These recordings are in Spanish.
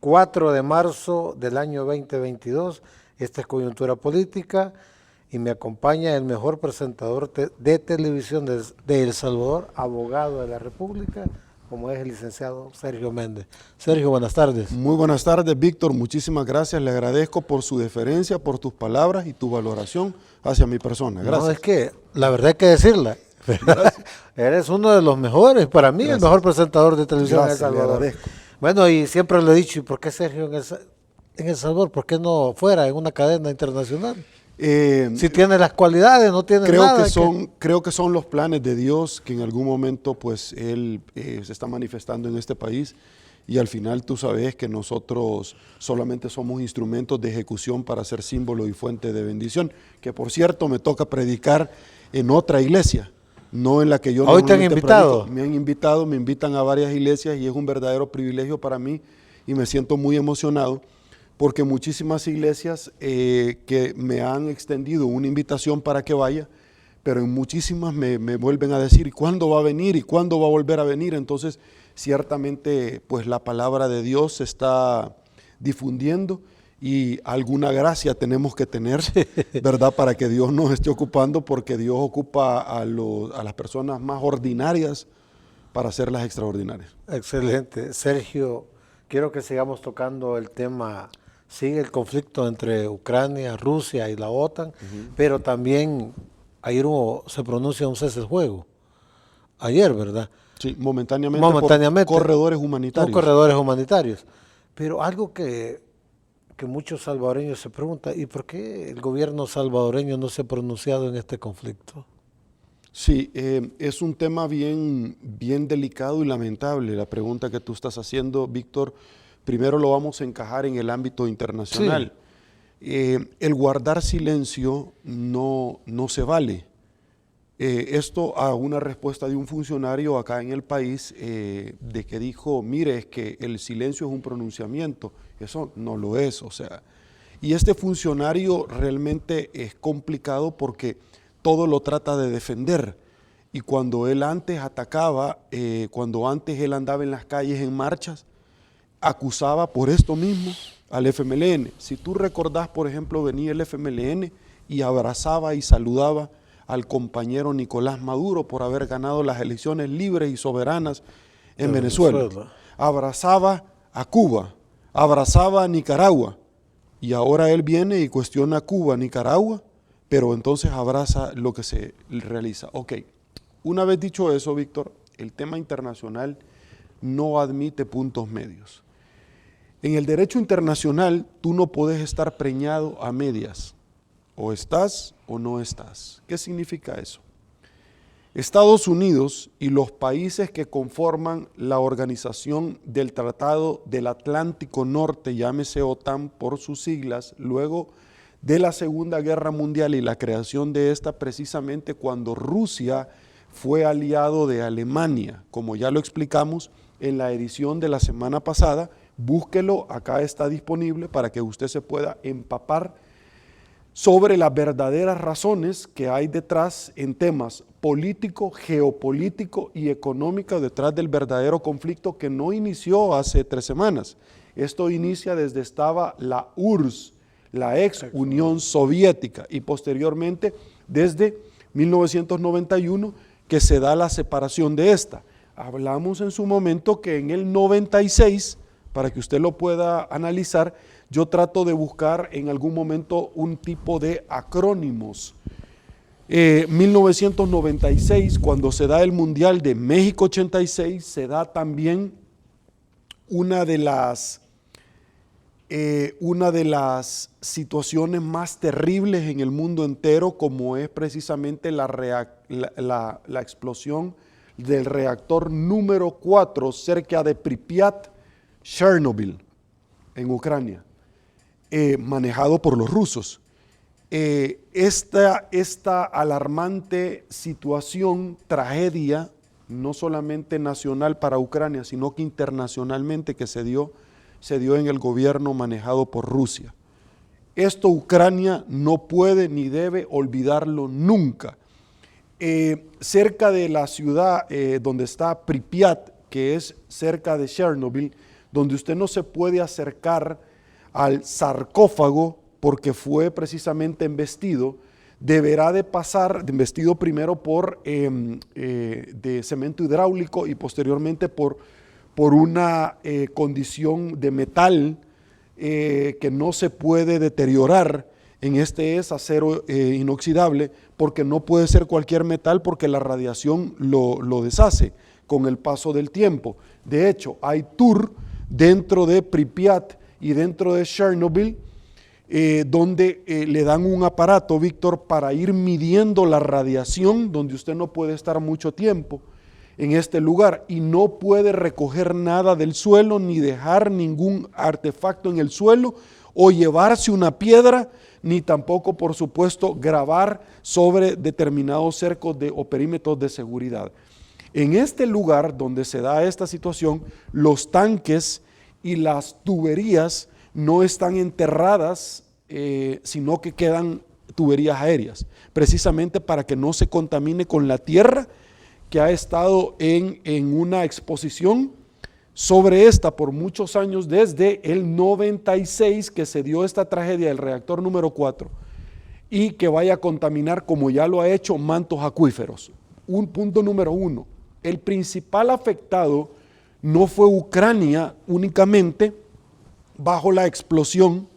4 de marzo del año 2022. Esta es Coyuntura Política y me acompaña el mejor presentador de televisión de El Salvador, abogado de la República, como es el licenciado Sergio Méndez. Sergio, buenas tardes. Muy buenas tardes, Víctor. Muchísimas gracias. Le agradezco por su deferencia, por tus palabras y tu valoración hacia mi persona. Gracias. No, es que la verdad hay que decirla. Eres uno de los mejores, para mí, el mejor presentador de televisión en El Salvador. Bueno, y siempre le he dicho, ¿y por qué Sergio en El Salvador? ¿Por qué no fuera en una cadena internacional? Si tiene las cualidades, no tiene nada. Creo que son los planes de Dios que en algún momento pues Él se está manifestando en este país, y al final tú sabes que nosotros solamente somos instrumentos de ejecución para ser símbolo y fuente de bendición, que por cierto me toca predicar en otra iglesia, no en la que yo ¿Hoy te han invitado? Me han invitado, me invitan a varias iglesias y es un verdadero privilegio para mí y me siento muy emocionado, porque muchísimas iglesias que me han extendido una invitación para que vaya, pero en muchísimas me vuelven a decir, ¿y cuándo va a venir? ¿Y cuándo va a volver a venir? Entonces, ciertamente, pues la palabra de Dios se está difundiendo y alguna gracia tenemos que tener, ¿verdad? Para que Dios nos esté ocupando, porque Dios ocupa a las personas más ordinarias para hacerlas extraordinarias. Excelente. Sergio, quiero que sigamos tocando el tema. Sigue el conflicto entre Ucrania, Rusia y la OTAN, pero también ayer se pronuncia un cese al fuego. Ayer, ¿verdad? Sí, momentáneamente por corredores humanitarios. Por corredores humanitarios. Pero algo que muchos salvadoreños se preguntan, ¿y por qué el gobierno salvadoreño no se ha pronunciado en este conflicto? Sí, es un tema bien delicado y lamentable la pregunta que tú estás haciendo, Víctor. Primero lo vamos a encajar en el ámbito internacional. Sí. El guardar silencio no se vale. Esto a una respuesta de un funcionario acá en el país de que dijo, mire, es que el silencio es un pronunciamiento. Eso no lo es, o sea. Y este funcionario realmente es complicado porque todo lo trata de defender. Y cuando él antes atacaba, cuando antes él andaba en las calles en marchas, acusaba por esto mismo al FMLN. Si tú recordás, por ejemplo, venía el FMLN y abrazaba y saludaba al compañero Nicolás Maduro por haber ganado las elecciones libres y soberanas en Venezuela. Abrazaba a Cuba, abrazaba a Nicaragua, y ahora él viene y cuestiona a Cuba, Nicaragua, pero entonces abraza lo que se realiza. Ok, una vez dicho eso, Víctor, el tema internacional no admite puntos medios. En el derecho internacional, tú no puedes estar preñado a medias. O estás o no estás. ¿Qué significa eso? Estados Unidos y los países que conforman la Organización del Tratado del Atlántico Norte, llámese OTAN por sus siglas, luego de la Segunda Guerra Mundial y la creación de esta, precisamente cuando Rusia fue aliado de Alemania, como ya lo explicamos en la edición de la semana pasada. Búsquelo, acá está disponible para que usted se pueda empapar sobre las verdaderas razones que hay detrás en temas político, geopolítico y económico detrás del verdadero conflicto que no inició hace 3 semanas. Esto inicia desde estaba la URSS, la ex Unión Soviética, y posteriormente desde 1991 que se da la separación de esta. Hablamos en su momento que en el 96, para que usted lo pueda analizar, yo trato de buscar en algún momento un tipo de acrónimos. 1996, cuando se da el Mundial de México 86, se da también una de las situaciones más terribles en el mundo entero, como es precisamente la explosión del reactor número 4 cerca de Pripyat, Chernobyl, en Ucrania, manejado por los rusos. Esta alarmante situación, tragedia, no solamente nacional para Ucrania, sino que internacionalmente que se dio en el gobierno manejado por Rusia. Esto Ucrania no puede ni debe olvidarlo nunca. Cerca de la ciudad donde está Pripyat, que es cerca de Chernobyl, donde usted no se puede acercar al sarcófago porque fue precisamente embestido, deberá de pasar, embestido primero por de cemento hidráulico y posteriormente por una condición de metal que no se puede deteriorar. En este es acero inoxidable, porque no puede ser cualquier metal porque la radiación lo deshace con el paso del tiempo. De hecho, hay tour dentro de Pripyat y dentro de Chernobyl donde le dan un aparato, Víctor, para ir midiendo la radiación, donde usted no puede estar mucho tiempo en este lugar y no puede recoger nada del suelo ni dejar ningún artefacto en el suelo o llevarse una piedra, ni tampoco, por supuesto, grabar sobre determinados cercos o perímetros de seguridad. En este lugar donde se da esta situación, los tanques y las tuberías no están enterradas, sino que quedan tuberías aéreas, precisamente para que no se contamine con la tierra que ha estado en una exposición sobre esta por muchos años, desde el 96 que se dio esta tragedia del reactor número 4, y que vaya a contaminar, como ya lo ha hecho, mantos acuíferos. Un punto número 1, el principal afectado no fue Ucrania únicamente bajo la explosión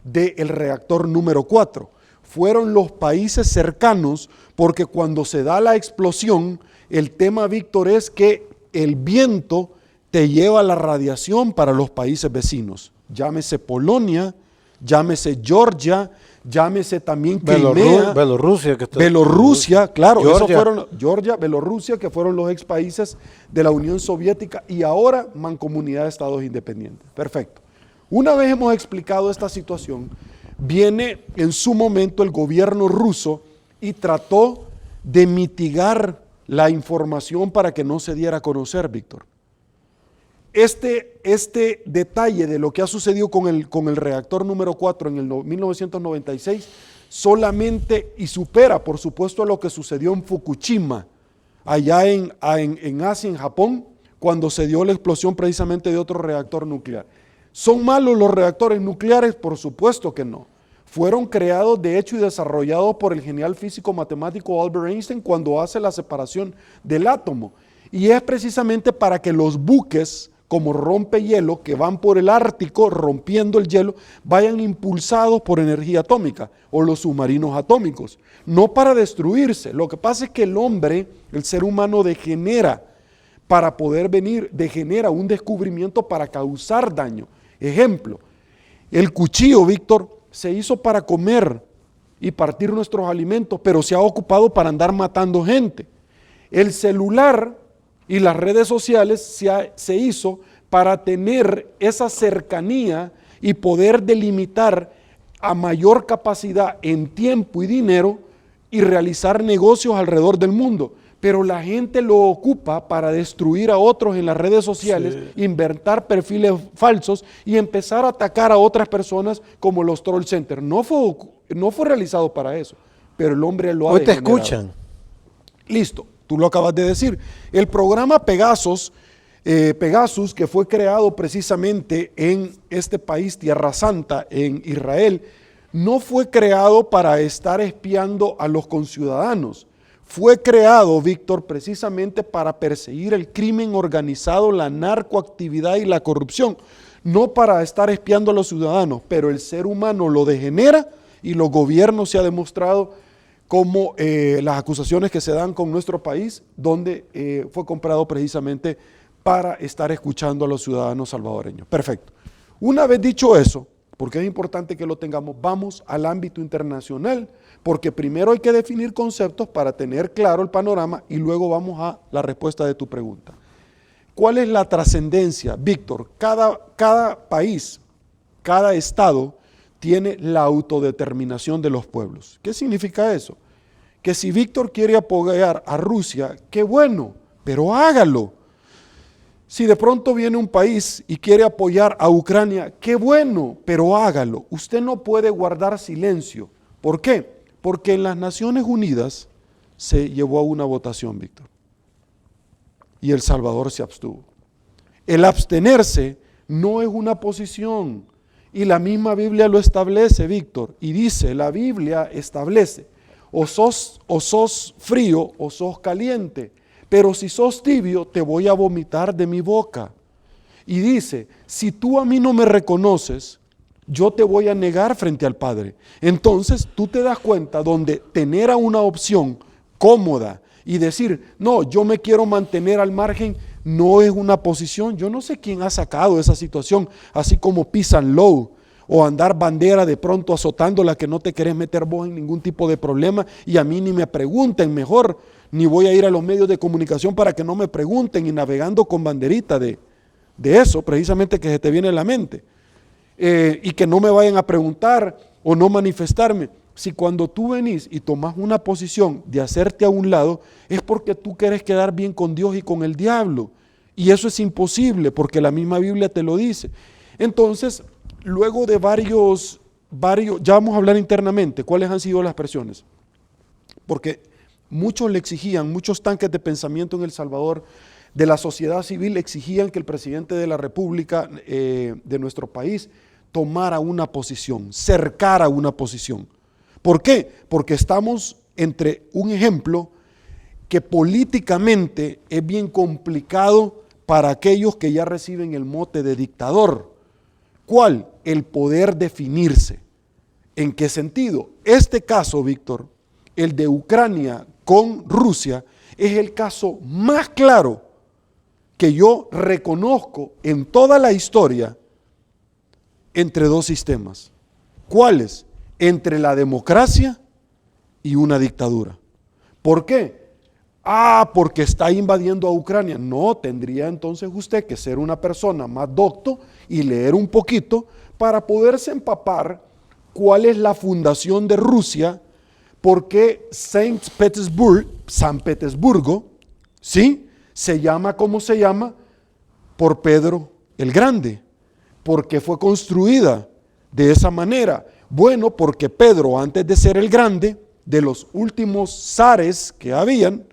del reactor número 4, fueron los países cercanos, porque cuando se da la explosión, el tema, Víctor, es que el viento te lleva la radiación para los países vecinos, llámese Polonia, llámese Georgia, llámese también Crimea, Bielorrusia, claro, esos fueron Georgia, Bielorrusia, que fueron los ex países de la Unión Soviética y ahora mancomunidad de estados independientes. Perfecto. Una vez hemos explicado esta situación, viene en su momento el gobierno ruso y trató de mitigar la información para que no se diera a conocer, Víctor. Este detalle de lo que ha sucedido con el reactor número 4 en el 1996 solamente y supera, por supuesto, a lo que sucedió en Fukushima, allá en Asia, en Japón, cuando se dio la explosión precisamente de otro reactor nuclear. ¿Son malos los reactores nucleares? Por supuesto que no. Fueron creados, de hecho, y desarrollados por el genial físico matemático Albert Einstein cuando hace la separación del átomo. Y es precisamente para que los buques, como rompehielo, que van por el Ártico rompiendo el hielo, vayan impulsados por energía atómica, o los submarinos atómicos, no para destruirse. Lo que pasa es que el hombre, el ser humano, degenera para poder venir, degenera un descubrimiento para causar daño. Ejemplo, el cuchillo, Víctor, se hizo para comer y partir nuestros alimentos, pero se ha ocupado para andar matando gente. El celular y las redes sociales se hizo para tener esa cercanía y poder delimitar a mayor capacidad en tiempo y dinero y realizar negocios alrededor del mundo. Pero la gente lo ocupa para destruir a otros en las redes sociales, sí, inventar perfiles falsos y empezar a atacar a otras personas como los troll centers. No fue realizado para eso, pero el hombre lo ha degenerado. Hoy te escuchan. Listo, tú lo acabas de decir. El programa Pegasus, que fue creado precisamente en este país, Tierra Santa, en Israel, no fue creado para estar espiando a los conciudadanos. Fue creado, Víctor, precisamente para perseguir el crimen organizado, la narcoactividad y la corrupción, no para estar espiando a los ciudadanos, pero el ser humano lo degenera y los gobiernos se ha demostrado como las acusaciones que se dan con nuestro país, donde fue comprado precisamente para estar escuchando a los ciudadanos salvadoreños. Perfecto. Una vez dicho eso, porque es importante que lo tengamos, vamos al ámbito internacional, porque primero hay que definir conceptos para tener claro el panorama y luego vamos a la respuesta de tu pregunta. ¿Cuál es la trascendencia? Víctor, cada país, cada estado tiene la autodeterminación de los pueblos. ¿Qué significa eso? Que si Víctor quiere apoyar a Rusia, qué bueno, pero hágalo. Si de pronto viene un país y quiere apoyar a Ucrania, qué bueno, pero hágalo. Usted no puede guardar silencio. ¿Por qué? Porque en las Naciones Unidas se llevó a una votación, Víctor, y El Salvador se abstuvo. El abstenerse no es una posición. Y la misma Biblia lo establece, Víctor, y dice, la Biblia establece, o sos frío o sos caliente, pero si sos tibio te voy a vomitar de mi boca. Y dice, si tú a mí no me reconoces, yo te voy a negar frente al Padre. Entonces tú te das cuenta donde tener a una opción cómoda y decir, no, yo me quiero mantener al margen, no es una posición. Yo no sé quién ha sacado esa situación, así como peace and law, o andar bandera de pronto azotándola que no te querés meter vos en ningún tipo de problema y a mí ni me pregunten, mejor ni voy a ir a los medios de comunicación para que no me pregunten, y navegando con banderita de eso precisamente que se te viene a la mente. Y que no me vayan a preguntar o no manifestarme. Si cuando tú venís y tomás una posición de hacerte a un lado, es porque tú querés quedar bien con Dios y con el diablo. Y eso es imposible, porque la misma Biblia te lo dice. Entonces, luego de varios, ya vamos a hablar internamente, ¿cuáles han sido las presiones? Porque muchos le exigían, muchos tanques de pensamiento en El Salvador, de la sociedad civil, exigían que el presidente de la República de nuestro país tomara una posición, cercara una posición. ¿Por qué? Porque estamos entre un ejemplo que políticamente es bien complicado para aquellos que ya reciben el mote de dictador. ¿Cuál? El poder definirse. ¿En qué sentido? Este caso, Víctor, el de Ucrania con Rusia, es el caso más claro que yo reconozco en toda la historia entre dos sistemas. ¿Cuáles? Entre la democracia y una dictadura. ¿Por qué? Porque está invadiendo a Ucrania. No, tendría entonces usted que ser una persona más docto y leer un poquito para poderse empapar cuál es la fundación de Rusia, porque San Petersburgo, ¿sí?, se llama como se llama por Pedro el Grande. ¿Por qué fue construida de esa manera? Bueno, porque Pedro, antes de ser el Grande, de los últimos zares que habían,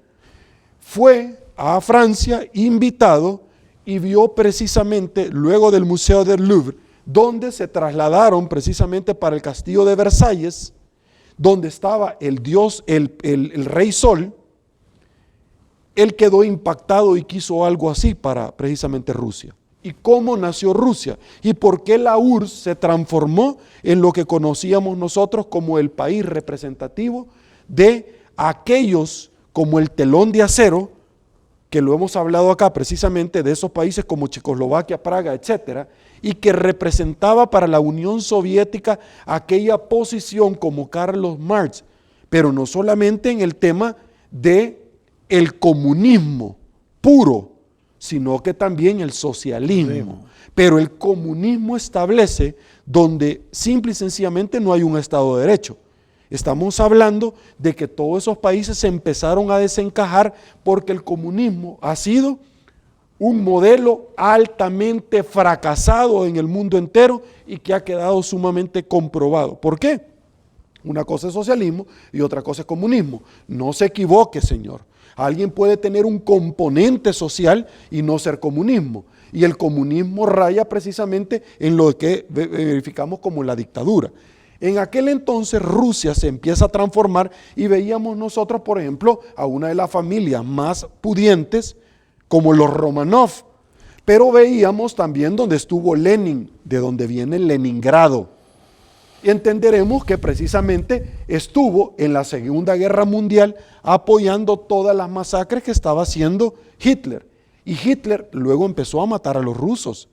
fue a Francia invitado y vio precisamente, luego del Museo del Louvre, donde se trasladaron precisamente para el castillo de Versalles, donde estaba el dios, el rey Sol. Él quedó impactado y quiso algo así para precisamente Rusia. ¿Y cómo nació Rusia? ¿Y por qué la URSS se transformó en lo que conocíamos nosotros como el país representativo de aquellos como el telón de acero, que lo hemos hablado acá precisamente de esos países como Checoslovaquia, Praga, etcétera, y que representaba para la Unión Soviética aquella posición como Carlos Marx, pero no solamente en el tema de el comunismo puro, sino que también el socialismo. Pero el comunismo establece donde simple y sencillamente no hay un Estado de Derecho. Estamos hablando de que todos esos países se empezaron a desencajar porque el comunismo ha sido un modelo altamente fracasado en el mundo entero y que ha quedado sumamente comprobado. ¿Por qué? Una cosa es socialismo y otra cosa es comunismo. No se equivoque, señor. Alguien puede tener un componente social y no ser comunismo. Y el comunismo raya precisamente en lo que verificamos como la dictadura. En aquel entonces Rusia se empieza a transformar y veíamos nosotros, por ejemplo, a una de las familias más pudientes como los Romanov. Pero veíamos también donde estuvo Lenin, de donde viene Leningrado. Y entenderemos que precisamente estuvo en la Segunda Guerra Mundial apoyando todas las masacres que estaba haciendo Hitler. Y Hitler luego empezó a matar a los rusos,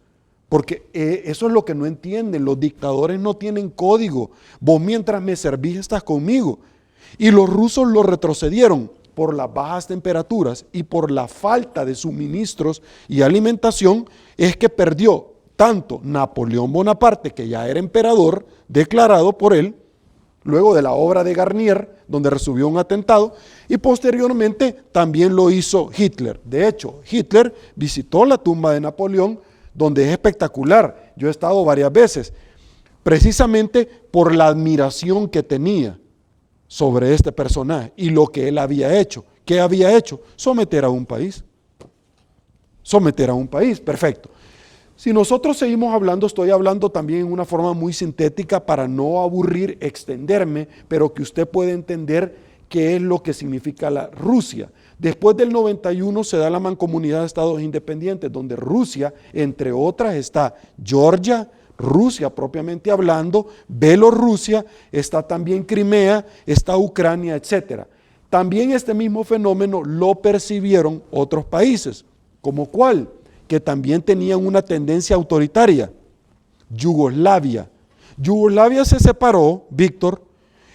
porque eso es lo que no entienden, los dictadores no tienen código. Vos mientras me servís estás conmigo. Y los rusos lo retrocedieron por las bajas temperaturas y por la falta de suministros y alimentación, es que perdió tanto Napoleón Bonaparte, que ya era emperador, declarado por él, luego de la obra de Garnier, donde recibió un atentado, y posteriormente también lo hizo Hitler. De hecho, Hitler visitó la tumba de Napoleón, donde es espectacular. Yo he estado varias veces, precisamente por la admiración que tenía sobre este personaje y lo que él había hecho. ¿Qué había hecho? Someter a un país. Someter a un país, perfecto. Si nosotros seguimos hablando, estoy hablando también en una forma muy sintética para no aburrir, extenderme, pero que usted pueda entender qué es lo que significa la Rusia. Después del 91 se da la Mancomunidad de Estados Independientes, donde Rusia, entre otras, está Georgia, Rusia propiamente hablando, Bielorrusia, está también Crimea, está Ucrania, etc. También este mismo fenómeno lo percibieron otros países, ¿como cuál? Que también tenían una tendencia autoritaria. Yugoslavia. Yugoslavia se separó, Víctor,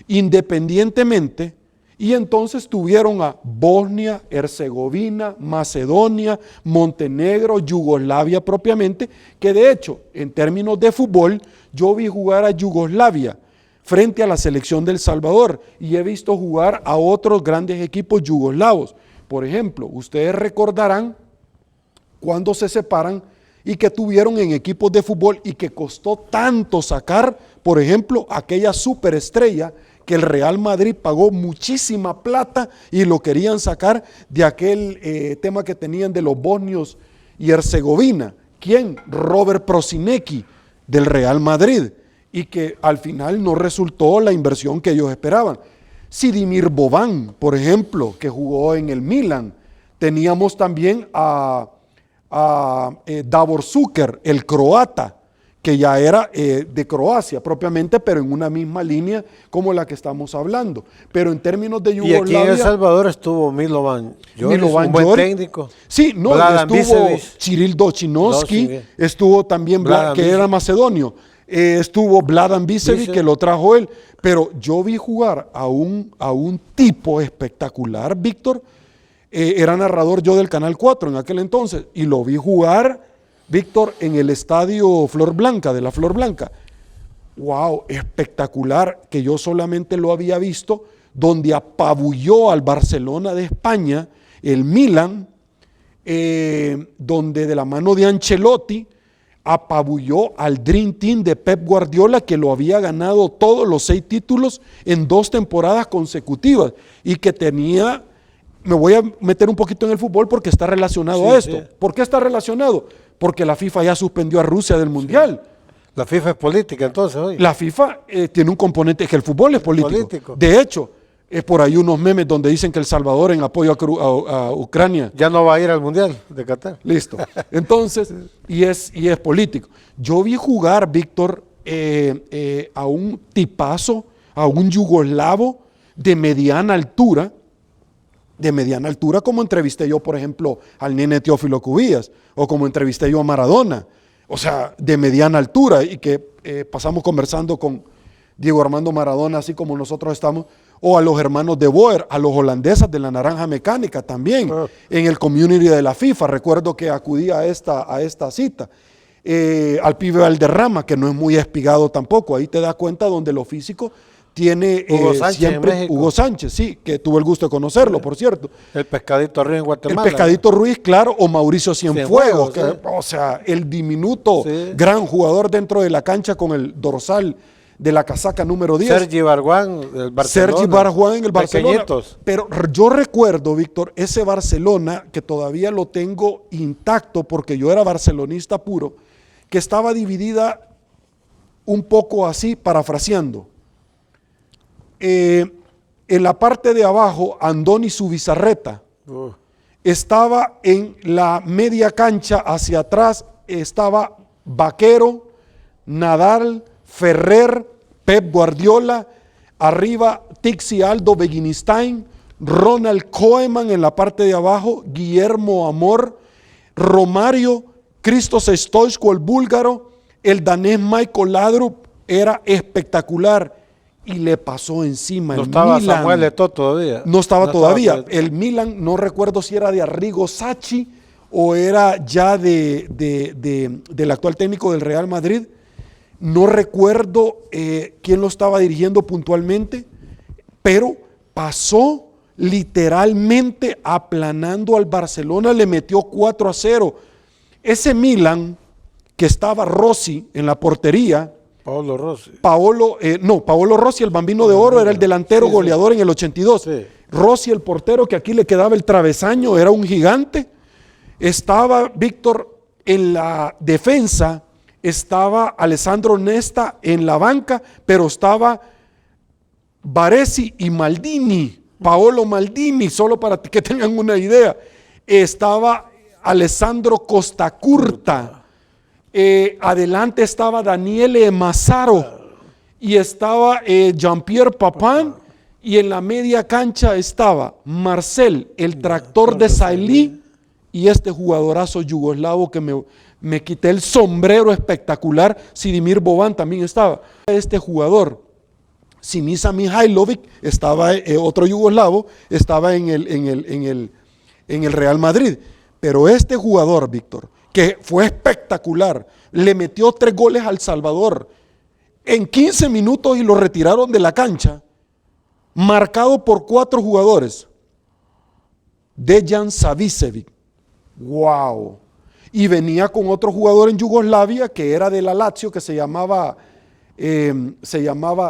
independientemente, y entonces tuvieron a Bosnia, Herzegovina, Macedonia, Montenegro, Yugoslavia propiamente, que de hecho, en términos de fútbol, yo vi jugar a Yugoslavia frente a la selección de El Salvador y he visto jugar a otros grandes equipos yugoslavos. Por ejemplo, ustedes recordarán cuando se separan y que tuvieron en equipos de fútbol y que costó tanto sacar, por ejemplo, aquella superestrella que el Real Madrid pagó muchísima plata y lo querían sacar de aquel tema que tenían de los bosnios y Herzegovina. ¿Quién? Robert Prosinecki del Real Madrid, y que al final no resultó la inversión que ellos esperaban. Sidimir Boban, por ejemplo, que jugó en el Milan. Teníamos también a Davor Šuker, el croata, que ya era de Croacia propiamente, pero en una misma línea como la que estamos hablando. Pero en términos de Yugoslavia... Y aquí en El Salvador estuvo Milovan Jorić, un buen técnico. Sí, no, Vladan estuvo Bišević. Ciril Docinovski, estuvo también, que era macedonio, estuvo Vladan Bišević, que lo trajo él. Pero yo vi jugar a un tipo espectacular, Víctor. Era narrador yo del Canal 4 en aquel entonces, y lo vi jugar, Víctor, en el estadio Flor Blanca, de la Flor Blanca. ¡Wow! Espectacular, que yo solamente lo había visto, donde apabulló al Barcelona de España, el Milan, donde de la mano de Ancelotti apabulló al Dream Team de Pep Guardiola, que lo había ganado todos los 6 títulos en 2 temporadas consecutivas, y que tenía... Me voy a meter un poquito en el fútbol porque está relacionado a esto. Sí. ¿Por qué está relacionado? Porque la FIFA ya suspendió a Rusia del Mundial. Sí. La FIFA es política entonces hoy. La FIFA tiene un componente, que el fútbol es político. De hecho, es por ahí unos memes donde dicen que El Salvador en apoyo a Ucrania ya no va a ir al Mundial de Qatar. Listo. Entonces, y es político. Yo vi jugar, Víctor, a un tipazo, a un yugoslavo de mediana altura, como entrevisté yo, por ejemplo, al nene Teófilo Cubillas, o como entrevisté yo a Maradona, o sea, de mediana altura, y que pasamos conversando con Diego Armando Maradona, así como nosotros estamos, o a los hermanos de Boer, a los holandeses de la Naranja Mecánica también, en el community de la FIFA. Recuerdo que acudí a esta cita, al pibe Valderrama, que no es muy espigado tampoco. Ahí te das cuenta donde lo físico tiene Hugo Sánchez, siempre Hugo Sánchez, sí, que tuve el gusto de conocerlo, por cierto. El Pescadito Ruiz en Guatemala. El Pescadito Ruiz, claro, o Mauricio Cienfuegos, que, o sea, el diminuto gran jugador dentro de la cancha con el dorsal de la casaca número 10. Sergi Barjuan, del Barcelona. Sergi Barjuan en el Barcelona. Pequeñitos. Pero yo recuerdo, Víctor, ese Barcelona, que todavía lo tengo intacto porque yo era barcelonista puro, que estaba dividida un poco así, parafraseando. En la parte de abajo, Andoni Zubizarreta estaba en la media cancha, hacia atrás estaba Vaquero, Nadal, Ferrer, Pep Guardiola, arriba Tixi Aldo Beginstein, Ronald Koeman en la parte de abajo, Guillermo Amor, Romario, Christos Stoichkov, el búlgaro, el danés Michael Laudrup, era espectacular. Y le pasó encima no el estaba Milan. Samuel Eto'o todavía. No estaba todavía. El Milan, no recuerdo si era de Arrigo Sacchi o era ya del actual técnico del Real Madrid. No recuerdo quién lo estaba dirigiendo puntualmente, pero pasó literalmente aplanando al Barcelona, le metió 4-0. Ese Milan, que estaba Rossi en la portería, Paolo Rossi. Paolo Rossi, el Bambino de Oro, era el delantero goleador en el 82. Sí. Rossi, el portero, que aquí le quedaba el travesaño, era un gigante. Estaba Víctor En la defensa estaba Alessandro Nesta en la banca, pero estaba Baresi y Maldini, Paolo Maldini, solo para que tengan una idea. Estaba Alessandro Costacurta, adelante estaba Daniele Massaro y estaba Jean-Pierre Papin, y en la media cancha estaba Marcel, el tractor de Sailly, y este jugadorazo yugoslavo que me quité el sombrero espectacular, Sidimir Boban también estaba. Este jugador, Sinisa Mihailovic, estaba otro yugoslavo, estaba en el Real Madrid. Pero este jugador, Víctor, que fue espectacular, le metió 3 goles al Salvador en 15 minutos y lo retiraron de la cancha, marcado por 4 jugadores. Dejan Savicevic. ¡Wow! Y venía con otro jugador en Yugoslavia que era de la Lazio, que se llamaba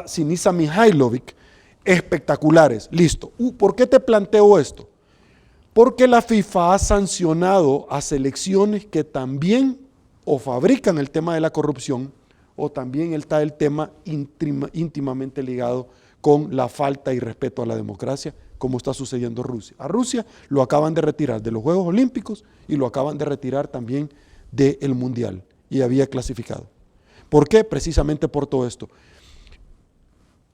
Sinisa Mihailovic. Espectaculares. Listo. ¿Por qué te planteo esto? Porque la FIFA ha sancionado a selecciones que también o fabrican el tema de la corrupción, o también está el tema íntimamente ligado con la falta y respeto a la democracia, como está sucediendo en Rusia. A Rusia lo acaban de retirar de los Juegos Olímpicos y lo acaban de retirar también del Mundial, y había clasificado. ¿Por qué? Precisamente por todo esto.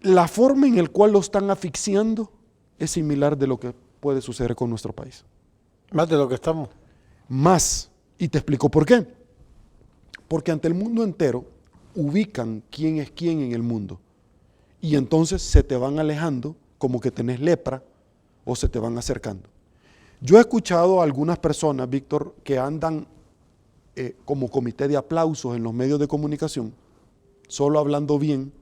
La forma en la cual lo están asfixiando es similar de lo que puede suceder con nuestro país. Más de lo que estamos. Más. Y te explico por qué. Porque ante el mundo entero ubican quién es quién en el mundo. Y entonces se te van alejando como que tenés lepra, o se te van acercando. Yo he escuchado a algunas personas, Víctor, que andan como comité de aplausos en los medios de comunicación, solo hablando bien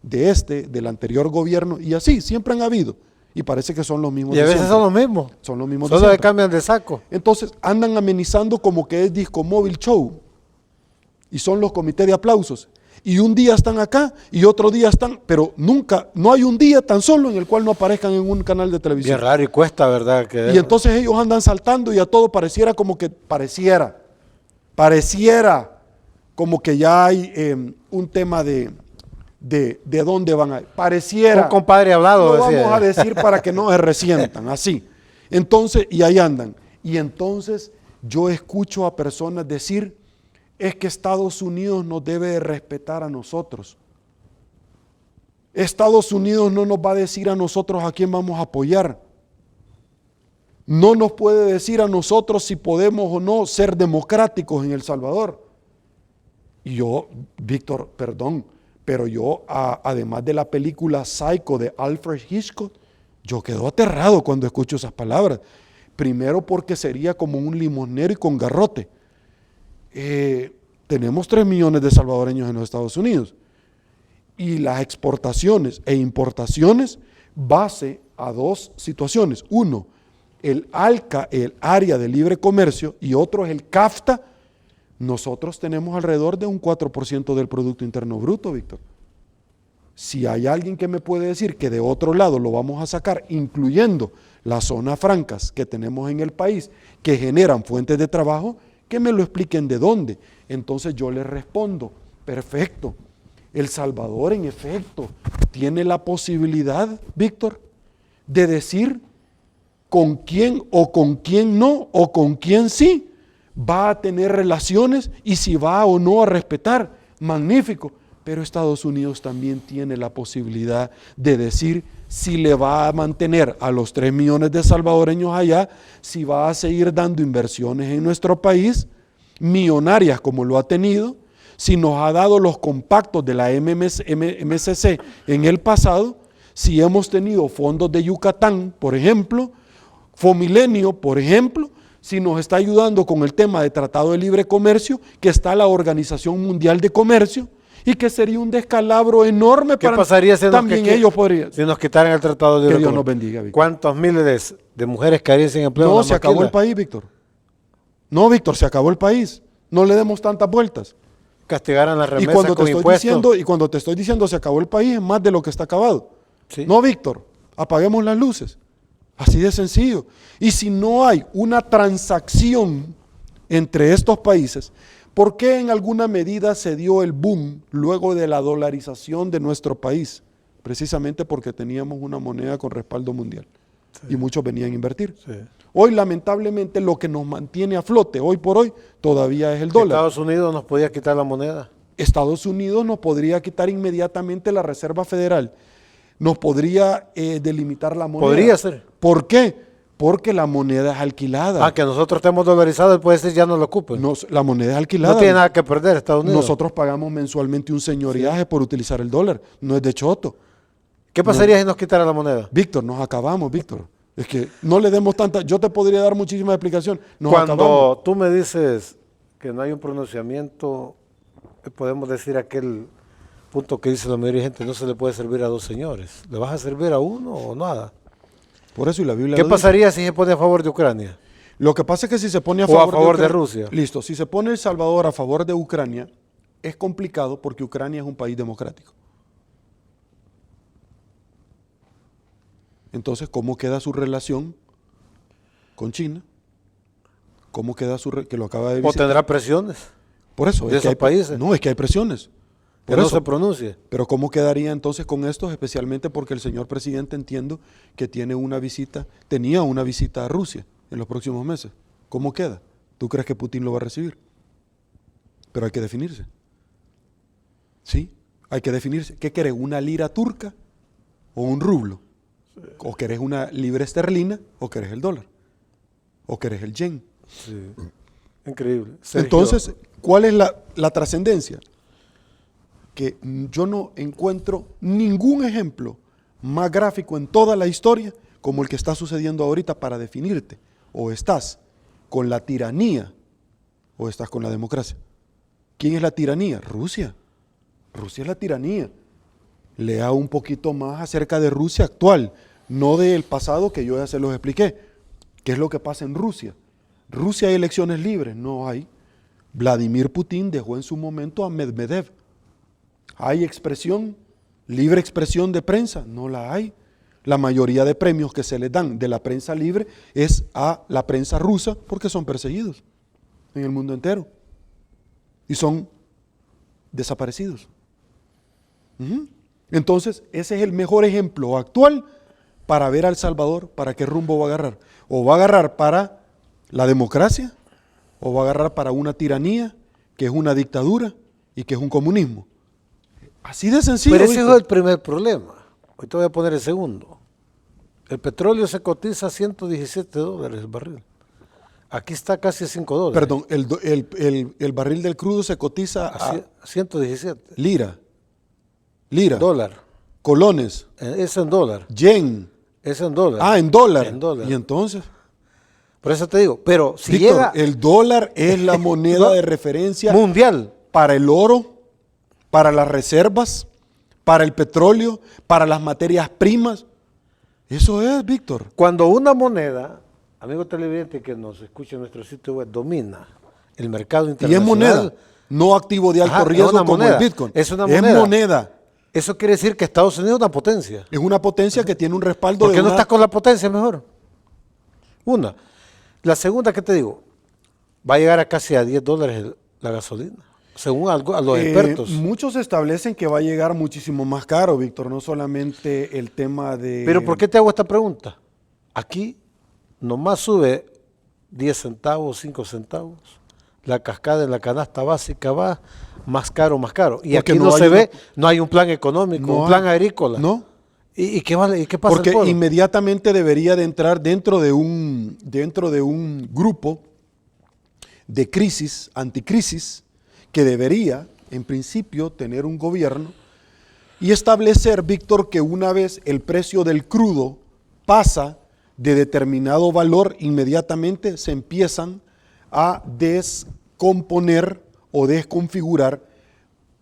del anterior gobierno, y así, siempre han habido. Y parece que son los mismos. Y a veces son los mismos. Son los mismos. Solo le cambian de saco. Entonces andan amenizando como que es disco móvil show. Y son los comités de aplausos. Y un día están acá y otro día están, pero nunca, no hay un día tan solo en el cual no aparezcan en un canal de televisión. Bien raro y cuesta, ¿verdad? Y entonces ellos andan saltando y a todo pareciera como que, pareciera como que ya hay un tema de dónde van a ir. Pareciera. Un compadre hablado. Lo vamos a decir para que no se resientan, así. Entonces, y ahí andan. Y entonces yo escucho a personas decir, es que Estados Unidos nos debe de respetar a nosotros. Estados Unidos no nos va a decir a nosotros a quién vamos a apoyar. No nos puede decir a nosotros si podemos o no ser democráticos en El Salvador. Y yo, Víctor, perdón, pero yo, además de la película Psycho de Alfred Hitchcock, yo quedo aterrado cuando escucho esas palabras. Primero porque sería como un limosnero y con garrote. Tenemos 3 millones de salvadoreños en los Estados Unidos. Y las exportaciones e importaciones base a 2 situaciones. Uno, el ALCA, el área de libre comercio, y otro es el CAFTA. Nosotros tenemos alrededor de un 4% del Producto Interno Bruto, Víctor. Si hay alguien que me puede decir que de otro lado lo vamos a sacar, incluyendo las zonas francas que tenemos en el país, que generan fuentes de trabajo, que me lo expliquen de dónde. Entonces yo les respondo, perfecto, El Salvador en efecto tiene la posibilidad, Víctor, de decir con quién o con quién no, o con quién sí va a tener relaciones y si va o no a respetar. Magnífico. Pero Estados Unidos también tiene la posibilidad de decir si le va a mantener a los 3 millones de salvadoreños allá, si va a seguir dando inversiones en nuestro país, millonarias como lo ha tenido, si nos ha dado los compactos de la MSC en el pasado, si hemos tenido fondos de Yucatán, por ejemplo, Fomilenio, por ejemplo, si nos está ayudando con el tema de Tratado de Libre Comercio, que está la Organización Mundial de Comercio, y que sería un descalabro enorme ¿Qué para pasaría si también ellos podrían. Si nos quitaran el Tratado de Libre Que Dios Comercio? nos bendiga, Víctor. ¿Cuántos miles de mujeres caerían sin empleo? No, se acabó el país, Víctor. No, Víctor, se acabó el país. No le demos tantas vueltas. Castigaran las Y remesas cuando con te estoy impuestos. diciendo, y cuando te estoy diciendo se acabó el país, es más de lo que está acabado. Sí. No, Víctor, apaguemos las luces. Así de sencillo. Y si no hay una transacción entre estos países, ¿por qué en alguna medida se dio el boom luego de la dolarización de nuestro país? Precisamente porque teníamos una moneda con respaldo mundial, sí, y muchos venían a invertir. Sí. Hoy, lamentablemente, lo que nos mantiene a flote hoy por hoy todavía es el dólar. ¿Estados Unidos nos podía quitar la moneda? Estados Unidos nos podría quitar inmediatamente la Reserva Federal, nos podría delimitar la moneda. Podría ser. ¿Por qué? Porque la moneda es alquilada. Ah, que nosotros estemos dolarizados, puede ser ya no lo ocupen. La moneda es alquilada. No tiene nada que perder Estados Unidos. Nosotros pagamos mensualmente un señoriaje, sí, por utilizar el dólar, no es de choto. ¿Qué pasaría si nos quitara la moneda? Víctor, nos acabamos, Víctor. Es que no le demos tanta... Yo te podría dar muchísima explicación. Cuando acabamos. Tú me dices que no hay un pronunciamiento, podemos decir aquel punto que dice la mayoría de gente, no se le puede servir a dos señores. ¿Le vas a servir a uno o nada? Por eso y la Biblia. ¿Qué pasaría si se pone a favor de Ucrania? Lo que pasa es que si se pone a favor de Rusia. Listo, si se pone El Salvador a favor de Ucrania, es complicado porque Ucrania es un país democrático. Entonces, ¿cómo queda su relación con China? ¿Cómo queda que lo acaba de visitar? ¿O tendrá presiones? Por eso. ¿De esos países? No, es que hay presiones. Que no se pronuncie. Pero ¿cómo quedaría entonces con estos? Especialmente porque el señor presidente, entiendo que tenía una visita a Rusia en los próximos meses. ¿Cómo queda? ¿Tú crees que Putin lo va a recibir? Pero hay que definirse. ¿Sí? Hay que definirse. ¿Qué querés? ¿Una lira turca o un rublo? Sí. ¿O querés una libra esterlina o querés el dólar? ¿O querés el yen? Sí. Increíble. Sergio. Entonces, ¿cuál es la trascendencia? Que yo no encuentro ningún ejemplo más gráfico en toda la historia como el que está sucediendo ahorita para definirte. O estás con la tiranía o estás con la democracia. ¿Quién es la tiranía? Rusia. Rusia es la tiranía. Lea un poquito más acerca de Rusia actual, no del pasado que yo ya se los expliqué. ¿Qué es lo que pasa en Rusia? ¿Rusia hay elecciones libres? No hay. Vladimir Putin dejó en su momento a Medvedev. ¿Hay libre expresión de prensa? No la hay. La mayoría de premios que se les dan de la prensa libre es a la prensa rusa porque son perseguidos en el mundo entero y son desaparecidos. Entonces, ese es el mejor ejemplo actual para ver a El Salvador, para qué rumbo va a agarrar. O va a agarrar para la democracia, o va a agarrar para una tiranía, que es una dictadura y que es un comunismo. Así de sencillo. Pero ese es el primer problema. Hoy te voy a poner el segundo. El petróleo se cotiza a $117 el barril. Aquí está casi a $5. Perdón, el barril del crudo se cotiza a 117. Lira. Dólar. Colones. Es en dólar. Yen. Es en dólar. Ah, en dólar. En dólar. Y entonces. Por eso te digo, pero si Víctor, llega... el dólar es la moneda de referencia mundial para el oro, para las reservas, para el petróleo, para las materias primas. Eso es, Víctor. Cuando una moneda, amigo televidente que nos escucha en nuestro sitio web, domina el mercado internacional. Y es moneda, no activo de alto riesgo como moneda. el Bitcoin. Es una moneda. Es moneda. Eso quiere decir que Estados Unidos es una potencia. Es una potencia que tiene un respaldo. ¿Por qué no estás con la potencia mejor? Una. La segunda que te digo, va a llegar a casi a $10 la gasolina, según a los expertos. Muchos establecen que va a llegar muchísimo más caro, Víctor, no solamente el tema de... Pero ¿por qué te hago esta pregunta? Aquí nomás sube 10 centavos, 5 centavos. La cascada en la canasta básica va más caro. Y porque aquí no se ve, no hay un plan económico, un plan agrícola. No. ¿Y qué vale? ¿Y qué pasa? Porque inmediatamente debería de entrar dentro de un grupo de crisis, anticrisis, que debería, en principio, tener un gobierno y establecer, Víctor, que una vez el precio del crudo pasa de determinado valor, inmediatamente se empiezan a descomponer o desconfigurar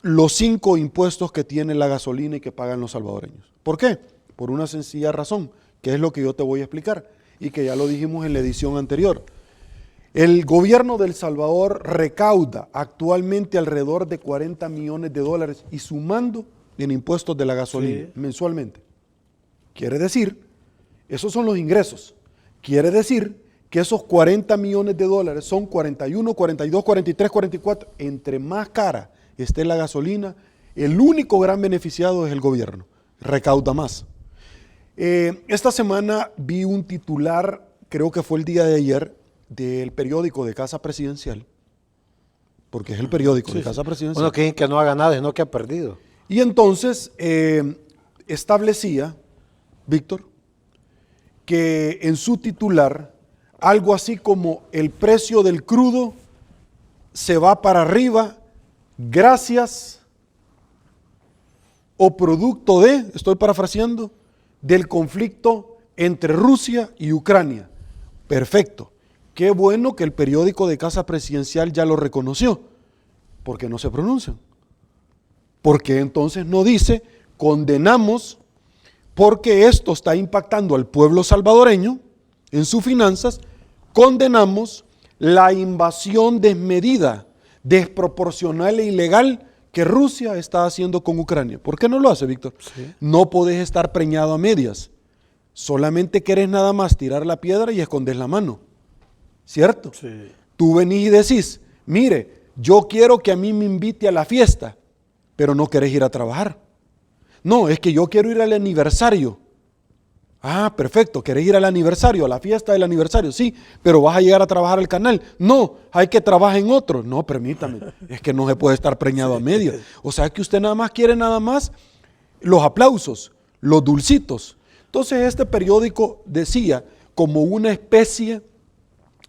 los 5 impuestos que tiene la gasolina y que pagan los salvadoreños. ¿Por qué? Por una sencilla razón, que es lo que yo te voy a explicar y que ya lo dijimos en la edición anterior. El gobierno de El Salvador recauda actualmente alrededor de $40 millones y sumando en impuestos de la gasolina mensualmente. Quiere decir, esos son los ingresos. Quiere decir que esos 40 millones de dólares son 41, 42, 43, 44. Entre más cara esté la gasolina, el único gran beneficiado es el gobierno. Recauda más. Esta semana vi un titular, creo que fue el día de ayer, del periódico de Casa Presidencial, porque es el periódico de Casa Presidencial. Bueno, que no ha ganado, sino que ha perdido. Y entonces establecía, Víctor, que en su titular, algo así como el precio del crudo se va para arriba gracias o producto de, estoy parafraseando, del conflicto entre Rusia y Ucrania. Perfecto. Qué bueno que el periódico de Casa Presidencial ya lo reconoció. ¿Por qué no se pronuncian? Porque entonces no dice, condenamos porque esto está impactando al pueblo salvadoreño en sus finanzas, condenamos la invasión desmedida, desproporcional e ilegal que Rusia está haciendo con Ucrania. ¿Por qué no lo hace, Víctor? Sí. No podés estar preñado a medias. Solamente querés nada más tirar la piedra y escondes la mano. ¿Cierto? Sí. Tú venís y decís, mire, yo quiero que a mí me invite a la fiesta, pero no querés ir a trabajar. No, es que yo quiero ir al aniversario. Ah, perfecto, ¿querés ir al aniversario, a la fiesta del aniversario? Sí, pero vas a llegar a trabajar al canal. No, hay que trabajar en otro. No, permítame, es que no se puede estar preñado a medio. O sea que usted nada más quiere los aplausos, los dulcitos. Entonces este periódico decía como una especie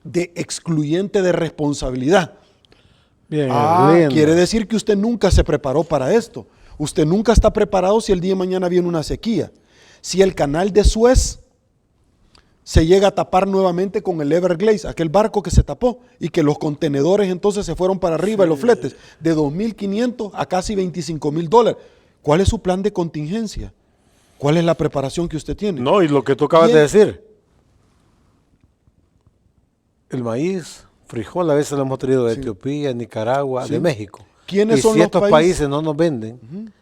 de excluyente de responsabilidad. Bien, quiere decir que usted nunca se preparó para esto. Usted nunca está preparado si el día de mañana viene una sequía. Si el canal de Suez se llega a tapar nuevamente con el Everglades, aquel barco que se tapó y que los contenedores entonces se fueron para arriba, sí, los fletes de 2.500 a casi $25,000. ¿Cuál es su plan de contingencia? ¿Cuál es la preparación que usted tiene? No, y lo que tú acabas de decir, el maíz, frijol, a veces lo hemos traído de Etiopía, Nicaragua, de México. ¿Quiénes son si estos países no nos venden,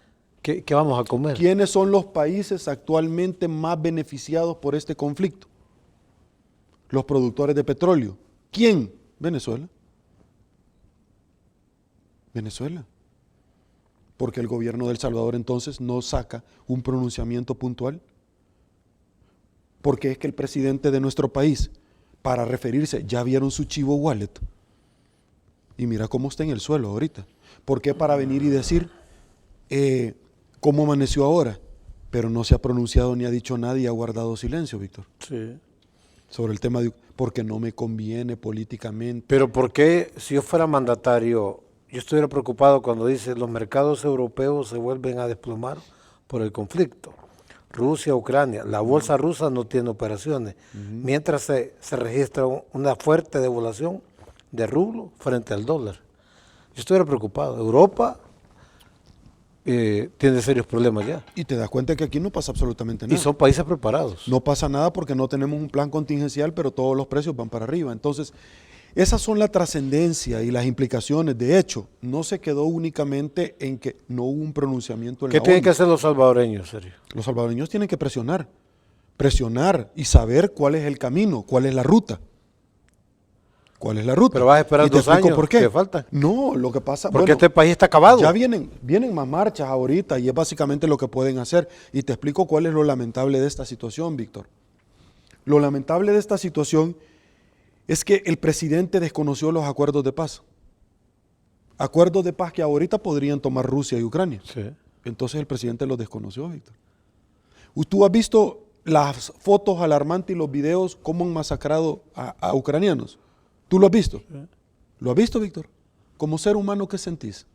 ¿qué vamos a comer? ¿Quiénes son los países actualmente más beneficiados por este conflicto? Los productores de petróleo. ¿Quién? Venezuela. Venezuela. Porque el gobierno de El Salvador entonces no saca un pronunciamiento puntual. Porque es que el presidente de nuestro país, para referirse, ya vieron su chivo wallet. Y mira cómo está en el suelo ahorita. ¿Por qué para venir y decir cómo amaneció ahora? Pero no se ha pronunciado ni ha dicho nada y ha guardado silencio, Víctor. Sí. Sobre el tema de porque no me conviene políticamente. Pero ¿por qué si yo fuera mandatario, yo estuviera preocupado cuando dice los mercados europeos se vuelven a desplomar por el conflicto? Rusia, Ucrania, la bolsa rusa no tiene operaciones, mientras se registra una fuerte devaluación de rublo frente al dólar. Yo estuviera preocupado. Europa tiene serios problemas ya. Y te das cuenta que aquí no pasa absolutamente nada. Y son países preparados. No pasa nada porque no tenemos un plan contingencial, pero todos los precios van para arriba. Entonces, esas son la trascendencia y las implicaciones. De hecho, no se quedó únicamente en que no hubo un pronunciamiento en la ONU. ¿Qué tienen que hacer los salvadoreños, Sergio? Los salvadoreños tienen que presionar y saber cuál es el camino, cuál es la ruta. ¿Cuál es la ruta? Pero vas a esperar 2 años. ¿Por qué? ¿Qué falta? No, lo que pasa... Porque este país está acabado. Ya vienen más marchas ahorita y es básicamente lo que pueden hacer. Y te explico cuál es lo lamentable de esta situación, Víctor. Lo lamentable de esta situación es que el presidente desconoció los acuerdos de paz. Acuerdos de paz que ahorita podrían tomar Rusia y Ucrania. Sí. Entonces el presidente los desconoció, Víctor. ¿Tú has visto las fotos alarmantes y los videos cómo han masacrado a ucranianos? ¿Tú lo has visto? Sí. ¿Lo has visto, Víctor? Como ser humano, ¿qué sentís?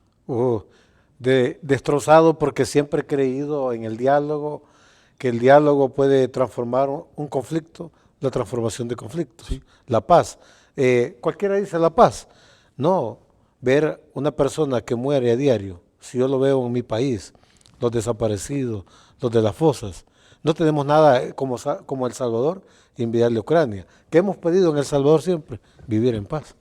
Destrozado porque siempre he creído en el diálogo, que el diálogo puede transformar un conflicto, la transformación de conflictos, sí. La paz. Cualquiera dice la paz. No, ver una persona que muere a diario, si yo lo veo en mi país, los desaparecidos, los de las fosas, no tenemos nada como El Salvador enviarle a Ucrania. ¿Qué hemos pedido en El Salvador siempre? Vivir en paz.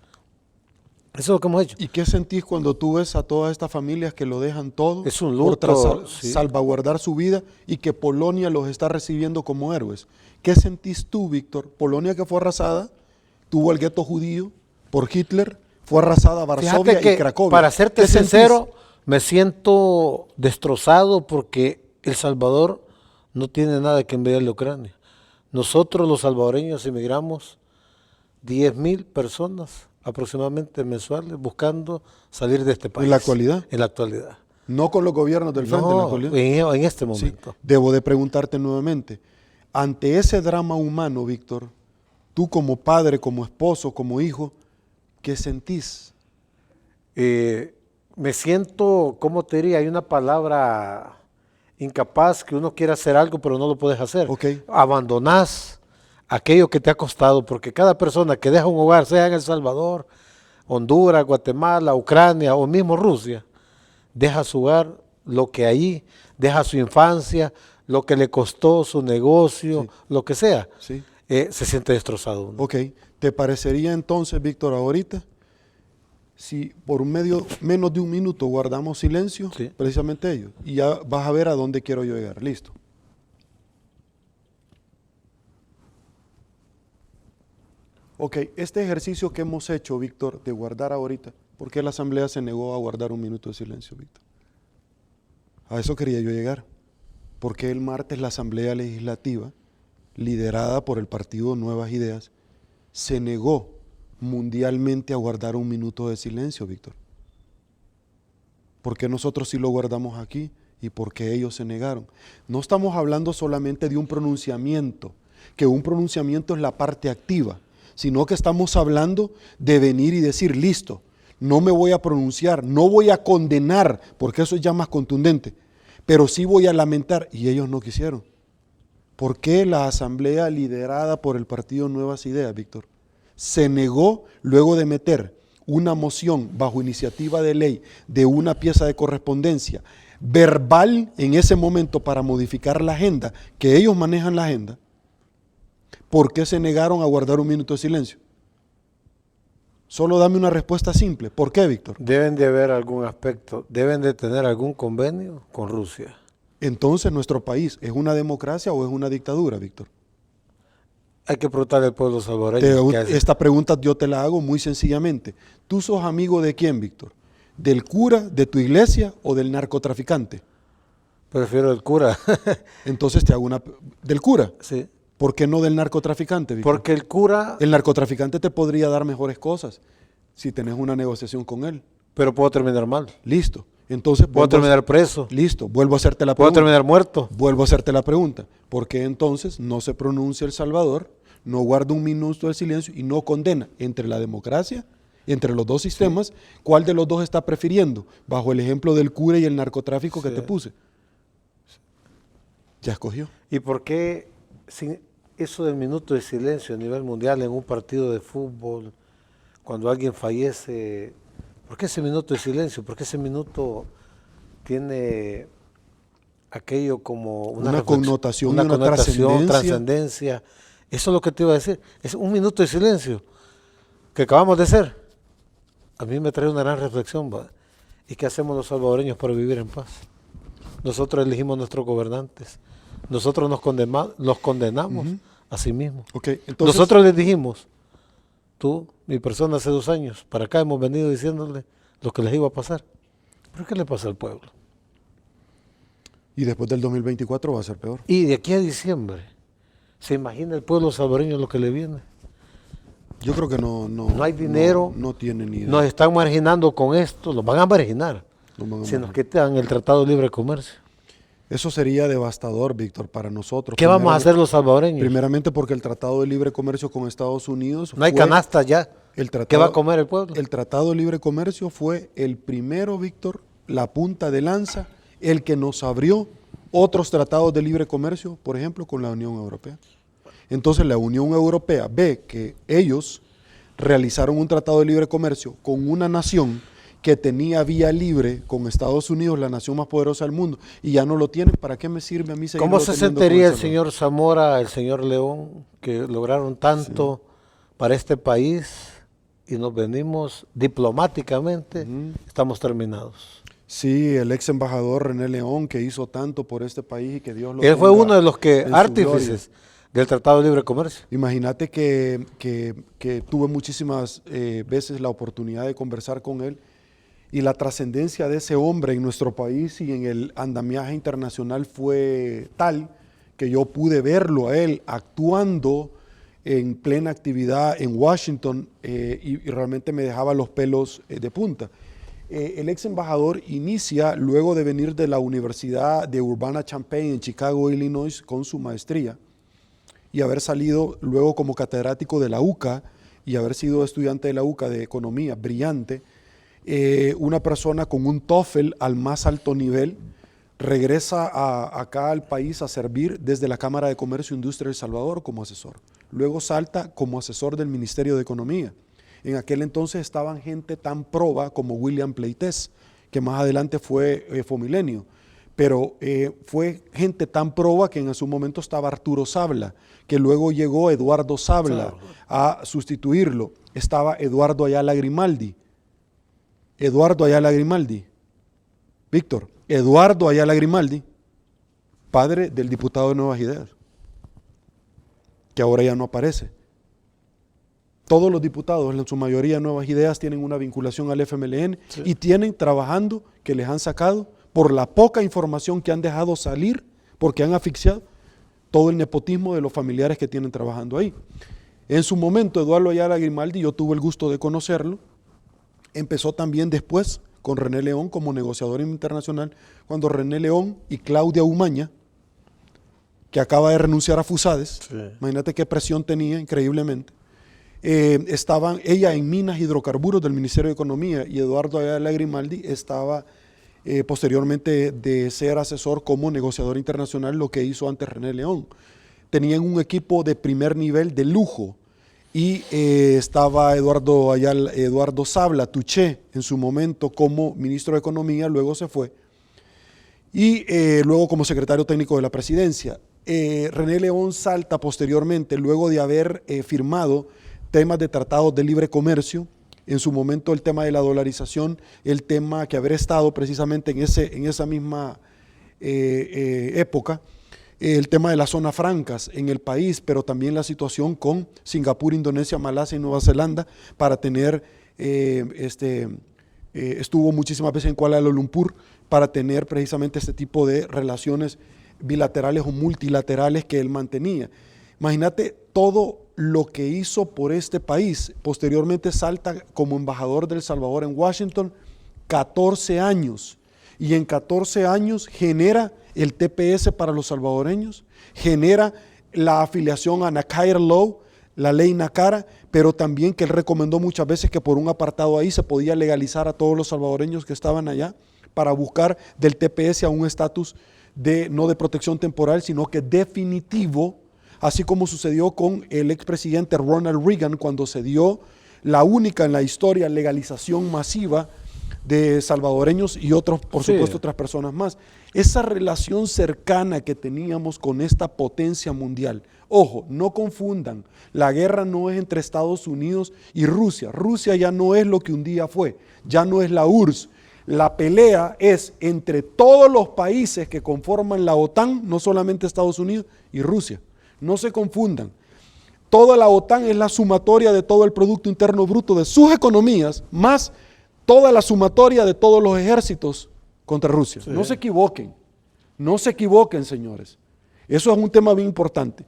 Eso es lo que hemos hecho. ¿Y qué sentís cuando tú ves a todas estas familias que lo dejan todo es un luto, salvaguardar su vida y que Polonia los está recibiendo como héroes? ¿Qué sentís tú, Víctor? Polonia que fue arrasada tuvo el gueto judío por Hitler, fue arrasada Varsovia y Cracovia. Para serte sincero, me siento destrozado porque El Salvador no tiene nada que envidiarle a Ucrania. Nosotros los salvadoreños emigramos 10,000 personas aproximadamente mensuales buscando salir de este país. ¿En la actualidad? En la actualidad. No con los gobiernos del frente, en la actualidad. En este momento. Sí. Debo de preguntarte nuevamente, ante ese drama humano, Víctor, tú como padre, como esposo, como hijo, ¿qué sentís? Me siento, ¿cómo te diría? Hay una palabra incapaz que uno quiere hacer algo pero no lo puedes hacer. Okay. Abandonás aquello que te ha costado, porque cada persona que deja un hogar, sea en El Salvador, Honduras, Guatemala, Ucrania o mismo Rusia, deja su hogar, lo que ahí, deja su infancia, lo que le costó su negocio, sí, lo que sea, sí, se siente destrozado uno. Ok, ¿te parecería entonces, Víctor, ahorita, si por menos de un minuto guardamos silencio, sí, precisamente ellos, y ya vas a ver a dónde quiero yo llegar? Listo. Ok, este ejercicio que hemos hecho, Víctor, de guardar ahorita, ¿por qué la Asamblea se negó a guardar un minuto de silencio, Víctor? A eso quería yo llegar. ¿Por qué el martes la Asamblea Legislativa, liderada por el partido Nuevas Ideas, se negó mundialmente a guardar un minuto de silencio, Víctor? ¿Por qué nosotros sí lo guardamos aquí y por qué ellos se negaron? No estamos hablando solamente de un pronunciamiento, que un pronunciamiento es la parte activa, sino que estamos hablando de venir y decir, listo, no me voy a pronunciar, no voy a condenar, porque eso es ya más contundente, pero sí voy a lamentar, y ellos no quisieron. ¿Por qué la Asamblea liderada por el partido Nuevas Ideas, Víctor, se negó luego de meter una moción bajo iniciativa de ley de una pieza de correspondencia verbal en ese momento para modificar la agenda, que ellos manejan la agenda? ¿Por qué se negaron a guardar un minuto de silencio? Solo dame una respuesta simple. ¿Por qué, Víctor? Deben de haber algún aspecto, deben de tener algún convenio con Rusia. Entonces, ¿nuestro país es una democracia o es una dictadura, Víctor? Hay que preguntarle al pueblo salvadoreño. Esta pregunta yo te la hago muy sencillamente. ¿Tú sos amigo de quién, Víctor? ¿Del cura, de tu iglesia o del narcotraficante? Prefiero el cura. Entonces te hago una... ¿Del cura? Sí. ¿Por qué no del narcotraficante, Víctor? Porque el cura... El narcotraficante te podría dar mejores cosas si tenés una negociación con él. Pero puedo terminar mal. Listo. Entonces puedo terminar preso. Listo. Vuelvo a hacerte la pregunta. Puedo terminar muerto. Vuelvo a hacerte la pregunta. ¿Por qué entonces no se pronuncia El Salvador, no guarda un minuto de silencio y no condena entre la democracia, entre los dos sistemas? Sí. ¿Cuál de los dos está prefiriendo? Bajo el ejemplo del cura y el narcotráfico, sí, que te puse. Ya escogió. ¿Y por qué sin eso del minuto de silencio a nivel mundial en un partido de fútbol, cuando alguien fallece, por qué ese minuto de silencio? ¿Por qué ese minuto tiene aquello como una connotación, una trascendencia? Eso es lo que te iba a decir. Es un minuto de silencio que acabamos de hacer. A mí me trae una gran reflexión, ¿va? ¿Y qué hacemos los salvadoreños para vivir en paz? Nosotros elegimos nuestros gobernantes. Nosotros nos condenamos a sí mismos. Okay, entonces, nosotros les dijimos, tú, mi persona hace 2 años, para acá hemos venido diciéndole lo que les iba a pasar. ¿Pero qué le pasa al pueblo? Y después del 2024 va a ser peor. Y de aquí a diciembre, ¿se imagina el pueblo salvadoreño lo que le viene? Yo creo que no hay dinero, no tienen ni idea. Nos están marginando con esto, nos van a marginar. Si nos quitan el Tratado de Libre Comercio. Eso sería devastador, Víctor, para nosotros. ¿Qué vamos a hacer los salvadoreños? Primeramente porque el Tratado de Libre Comercio con Estados Unidos... No hay canasta ya. ¿Qué va a comer el pueblo? El Tratado de Libre Comercio fue el primero, Víctor, la punta de lanza, el que nos abrió otros tratados de libre comercio, por ejemplo, con la Unión Europea. Entonces la Unión Europea ve que ellos realizaron un tratado de libre comercio con una nación que tenía vía libre con Estados Unidos, la nación más poderosa del mundo, y ya no lo tienen. ¿Para qué me sirve a mí seguirlo teniendo? ¿Cómo se sentiría el señor Zamora, el señor León, que lograron tanto para este país y nos venimos diplomáticamente, estamos terminados? Sí, el ex embajador René León, que hizo tanto por este país y que Dios lo Él fue uno de los que artífices del Tratado de Libre Comercio. Imagínate que tuve muchísimas veces la oportunidad de conversar con él, y la trascendencia de ese hombre en nuestro país y en el andamiaje internacional fue tal que yo pude verlo a él actuando en plena actividad en Washington, y realmente me dejaba los pelos de punta. El ex embajador inicia luego de venir de la Universidad de Urbana-Champaign en Chicago, Illinois, con su maestría, y haber salido luego como catedrático de la UCA y haber sido estudiante de la UCA de economía, brillante. Una persona con un TOEFL al más alto nivel, regresa acá al país a servir desde la Cámara de Comercio e Industria de El Salvador como asesor. Luego salta como asesor del Ministerio de Economía. En aquel entonces estaban gente tan proba como William Pleites, que más adelante fue Fomilenio, pero fue gente tan proba que en su momento estaba Arturo Sabla, que luego llegó Eduardo Sabla a sustituirlo. Estaba Eduardo Ayala Grimaldi. Víctor, Eduardo Ayala Grimaldi, padre del diputado de Nuevas Ideas, que ahora ya no aparece. Todos los diputados, en su mayoría Nuevas Ideas, tienen una vinculación al FMLN, sí, y tienen trabajando que les han sacado, por la poca información que han dejado salir, porque han asfixiado todo el nepotismo de los familiares que tienen trabajando ahí. En su momento, Eduardo Ayala Grimaldi, yo tuve el gusto de conocerlo. Empezó también después con René León como negociador internacional, cuando René León y Claudia Umaña, que acaba de renunciar a Fusades, sí, imagínate qué presión tenía, increíblemente, estaban ella en Minas y Hidrocarburos del Ministerio de Economía, y Eduardo Ayala Grimaldi estaba posteriormente de ser asesor como negociador internacional, lo que hizo antes René León. Tenían un equipo de primer nivel de lujo, y estaba Eduardo Sabla Tuché en su momento como ministro de Economía, luego se fue, y luego como secretario técnico de la presidencia. René León salta posteriormente, luego de haber firmado temas de tratados de libre comercio, en su momento el tema de la dolarización, el tema que haber estado precisamente en esa misma época, el tema de las zonas francas en el país, pero también la situación con Singapur, Indonesia, Malasia y Nueva Zelanda para tener, estuvo muchísimas veces en Kuala Lumpur para tener precisamente este tipo de relaciones bilaterales o multilaterales que él mantenía. Imagínate todo lo que hizo por este país. Posteriormente salta como embajador de El Salvador en Washington, 14 años, y en 14 años genera el TPS para los salvadoreños, genera la afiliación a NACAIR Law, la ley NACARA, pero también que él recomendó muchas veces que por un apartado ahí se podía legalizar a todos los salvadoreños que estaban allá para buscar del TPS a un estatus no de protección temporal, sino que definitivo, así como sucedió con el expresidente Ronald Reagan cuando se dio la única en la historia legalización masiva de salvadoreños y otros, por supuesto, otras personas más. Esa relación cercana que teníamos con esta potencia mundial. Ojo, no confundan, la guerra no es entre Estados Unidos y Rusia. Rusia ya no es lo que un día fue, ya no es la URSS. La pelea es entre todos los países que conforman la OTAN, no solamente Estados Unidos y Rusia. No se confundan. Toda la OTAN es la sumatoria de todo el Producto Interno Bruto de sus economías, más toda la sumatoria de todos los ejércitos contra Rusia. Sí. No se equivoquen, señores. Eso es un tema bien importante.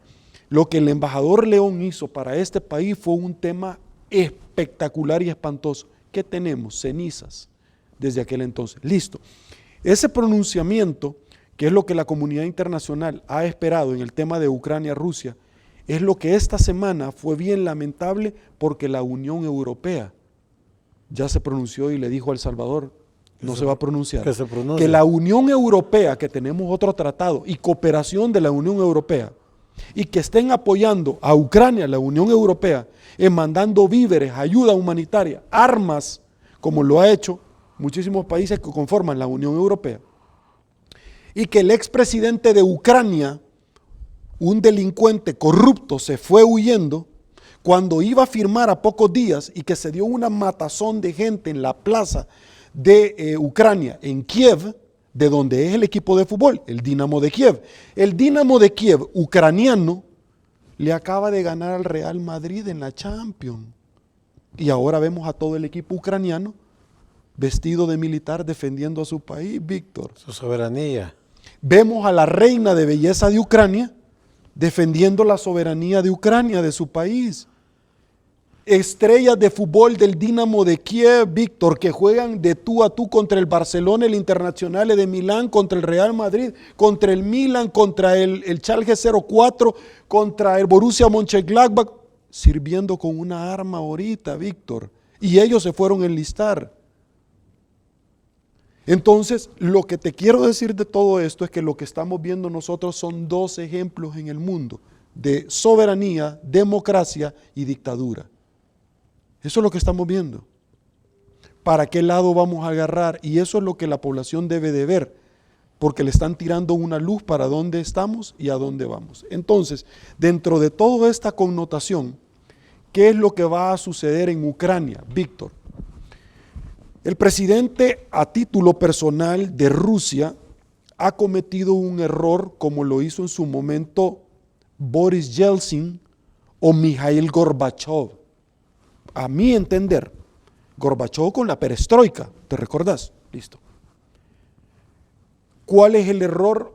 Lo que el embajador León hizo para este país fue un tema espectacular y espantoso. ¿Qué tenemos? Cenizas desde aquel entonces. Listo. Ese pronunciamiento, que es lo que la comunidad internacional ha esperado en el tema de Ucrania-Rusia, es lo que esta semana fue bien lamentable porque la Unión Europea ya se pronunció y le dijo a El Salvador, no se va a pronunciar. Que la Unión Europea, que tenemos otro tratado y cooperación de la Unión Europea, y que estén apoyando a Ucrania, la Unión Europea, en mandando víveres, ayuda humanitaria, armas, como lo ha hecho muchísimos países que conforman la Unión Europea, y que el expresidente de Ucrania, un delincuente corrupto, se fue huyendo cuando iba a firmar a pocos días y que se dio una matazón de gente en la plaza de Ucrania, en Kiev, de donde es el equipo de fútbol, el Dinamo de Kiev. El Dinamo de Kiev ucraniano le acaba de ganar al Real Madrid en la Champions. Y ahora vemos a todo el equipo ucraniano vestido de militar defendiendo a su país, Víctor. Su soberanía. Vemos a la reina de belleza de Ucrania defendiendo la soberanía de Ucrania, de su país. Estrellas de fútbol del Dinamo de Kiev, Víctor, que juegan de tú a tú contra el Barcelona, el Internacional de Milán, contra el Real Madrid, contra el Milan, contra el Schalke 04, contra el Borussia Mönchengladbach, sirviendo con una arma ahorita, Víctor. Y ellos se fueron a enlistar. Entonces, lo que te quiero decir de todo esto es que lo que estamos viendo nosotros son dos ejemplos en el mundo de soberanía, democracia y dictadura. Eso es lo que estamos viendo. ¿Para qué lado vamos a agarrar? Y eso es lo que la población debe de ver, porque le están tirando una luz para dónde estamos y a dónde vamos. Entonces, dentro de toda esta connotación, ¿qué es lo que va a suceder en Ucrania, Víctor? El presidente a título personal de Rusia ha cometido un error como lo hizo en su momento Boris Yeltsin o Mikhail Gorbachev. A mi entender, Gorbachev con la perestroika, ¿te recordás? Listo. ¿Cuál es el error?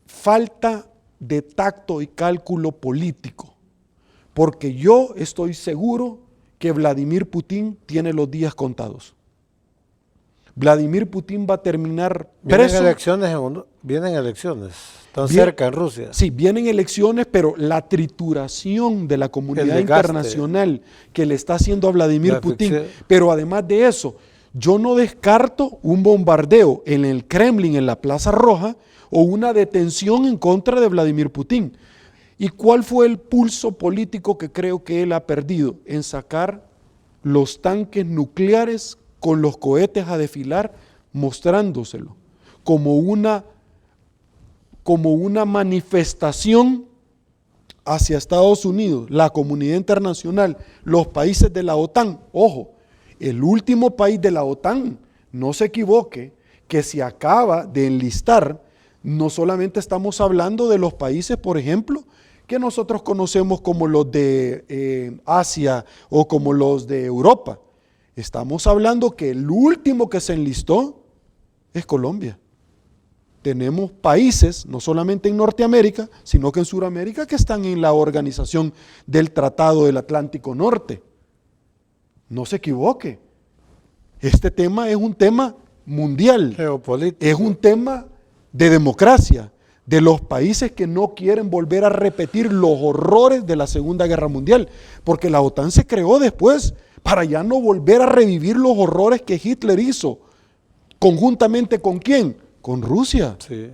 Falta de tacto y cálculo político. Porque yo estoy seguro que Vladimir Putin tiene los días contados. Vladimir Putin va a terminar preso. Vienen elecciones, están cerca en Rusia. Sí, vienen elecciones, pero la trituración de la comunidad internacional que le está haciendo a Vladimir Putin. Pero además de eso, yo no descarto un bombardeo en el Kremlin, en la Plaza Roja, o una detención en contra de Vladimir Putin. ¿Y cuál fue el pulso político que creo que él ha perdido? En sacar los tanques nucleares con los cohetes a desfilar, mostrándoselo como una manifestación hacia Estados Unidos, la comunidad internacional, los países de la OTAN. Ojo, el último país de la OTAN, no se equivoque, que se acaba de enlistar, no solamente estamos hablando de los países, por ejemplo, que nosotros conocemos como los de Asia o como los de Europa. Estamos hablando que el último que se enlistó es Colombia. Tenemos países, no solamente en Norteamérica, sino que en Sudamérica, que están en la organización del Tratado del Atlántico Norte. No se equivoque. Este tema es un tema mundial. Geopolítico. Es un tema de democracia, de los países que no quieren volver a repetir los horrores de la Segunda Guerra Mundial, porque la OTAN se creó después para ya no volver a revivir los horrores que Hitler hizo, conjuntamente ¿con quién? Con Rusia. Sí.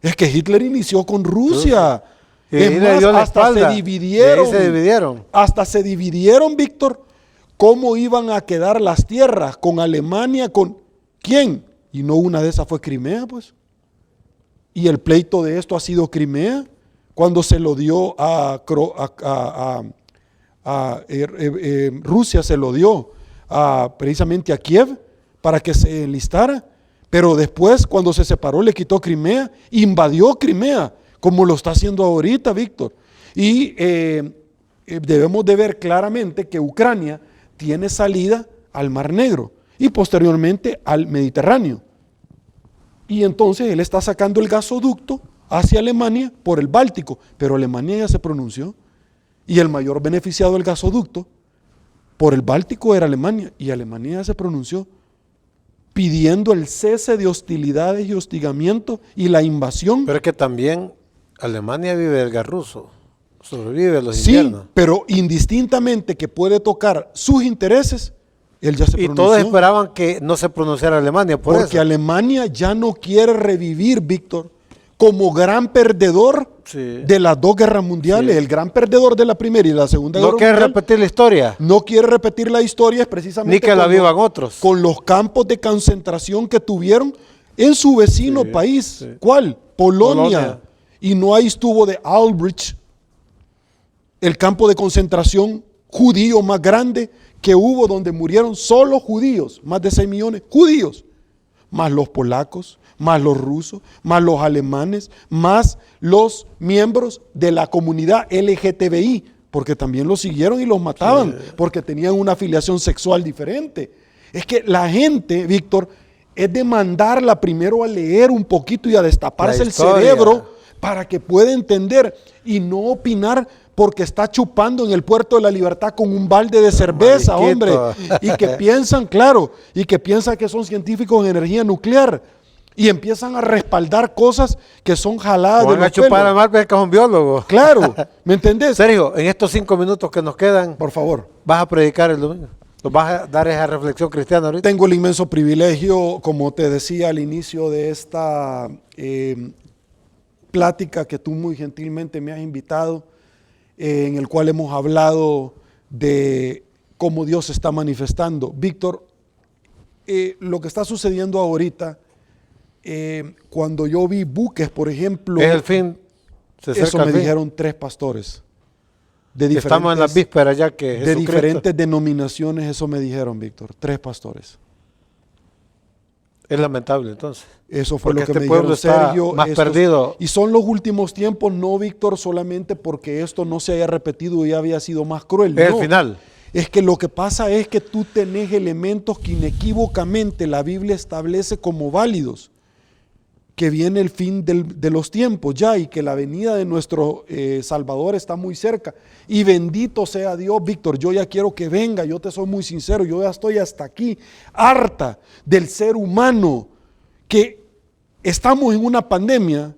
Es que Hitler inició con Rusia. Es más, hasta se dividieron. Hasta se dividieron, Víctor, cómo iban a quedar las tierras con Alemania, con ¿quién? Y no una de esas fue Crimea, pues. Y el pleito de esto ha sido Crimea, cuando se lo dio Rusia, se lo dio precisamente a Kiev para que se enlistara, pero después cuando se separó le quitó Crimea, invadió Crimea, como lo está haciendo ahorita, Víctor. Y debemos de ver claramente que Ucrania tiene salida al Mar Negro y posteriormente al Mediterráneo. Y entonces él está sacando el gasoducto hacia Alemania por el Báltico, pero Alemania ya se pronunció. Y el mayor beneficiado del gasoducto por el Báltico era Alemania, y Alemania ya se pronunció pidiendo el cese de hostilidades y hostigamiento y la invasión. Pero es que también Alemania vive del gas ruso, sobrevive los inviernos. Sí, pero indistintamente que puede tocar sus intereses, él ya se pronunció. Y todos esperaban que no se pronunciara Alemania porque Alemania ya no quiere revivir, Víctor, como gran perdedor de las dos guerras mundiales, el gran perdedor de la primera y la segunda guerra mundial. No quiere repetir la historia. No quiere repetir la historia, es precisamente ni que la vivan otros. Con los campos de concentración que tuvieron en su vecino país. Sí. ¿Cuál? Polonia. Y no ahí estuvo de Auschwitz, el campo de concentración judío más grande que hubo, donde murieron solo judíos, más de 6 millones judíos, más los polacos, más los rusos, más los alemanes, más los miembros de la comunidad LGTBI, porque también los siguieron y los mataban, porque tenían una afiliación sexual diferente. Es que la gente, Víctor, es de mandarla primero a leer un poquito y a destaparse el cerebro para que pueda entender y no opinar porque está chupando en el Puerto de la Libertad con un balde de cerveza, hombre, y que piensan, y que piensan que son científicos en energía nuclear y empiezan a respaldar cosas que son jaladas de los pelos. Chupar a Marvel, que es un biólogo. Claro, ¿me entendés? Sergio, en estos 5 minutos que nos quedan, por favor, vas a predicar el domingo. ¿Nos vas a dar esa reflexión cristiana ahorita? Tengo el inmenso privilegio, como te decía al inicio de esta plática que tú muy gentilmente me has invitado, en el cual hemos hablado de cómo Dios se está manifestando. Víctor, lo que está sucediendo ahorita, cuando yo vi buques, por ejemplo, es el fin. Eso me dijeron 3 pastores. Estamos en las vísperas ya que de diferentes denominaciones, eso me dijeron, Víctor, 3 pastores. Es lamentable entonces. Eso fue porque lo que este me pueblo dijeron, está Sergio. Más perdido. Y son los últimos tiempos, no, Víctor, solamente porque esto no se haya repetido y había sido más cruel. Es no. el final. Es que lo que pasa es que tú tenés elementos que inequívocamente la Biblia establece como válidos, que viene el fin de los tiempos ya y que la venida de nuestro Salvador está muy cerca. Y bendito sea Dios, Víctor, yo ya quiero que venga, yo te soy muy sincero, yo ya estoy hasta aquí, harta del ser humano, que estamos en una pandemia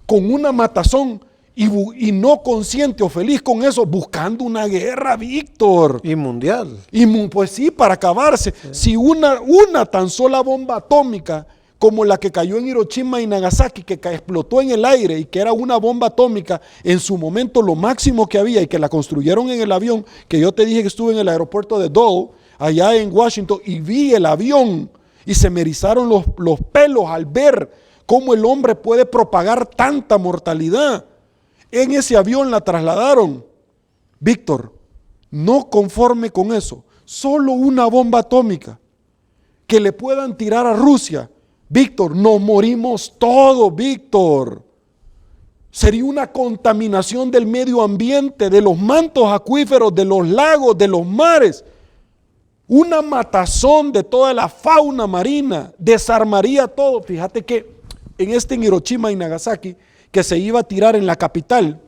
con una matazón y no consciente o feliz con eso, buscando una guerra, Víctor. Y mundial. Pues sí, para acabarse. Sí. Si una tan sola bomba atómica como la que cayó en Hiroshima y Nagasaki, que explotó en el aire y que era una bomba atómica en su momento lo máximo que había y que la construyeron en el avión, que yo te dije que estuve en el aeropuerto de Dole, allá en Washington, y vi el avión y se me erizaron los pelos al ver cómo el hombre puede propagar tanta mortalidad. En ese avión la trasladaron. Víctor, no conforme con eso, solo una bomba atómica que le puedan tirar a Rusia, Víctor, nos morimos todos, Víctor. Sería una contaminación del medio ambiente, de los mantos acuíferos, de los lagos, de los mares. Una matazón de toda la fauna marina, desarmaría todo. Fíjate que en Hiroshima y Nagasaki, que se iba a tirar en la capital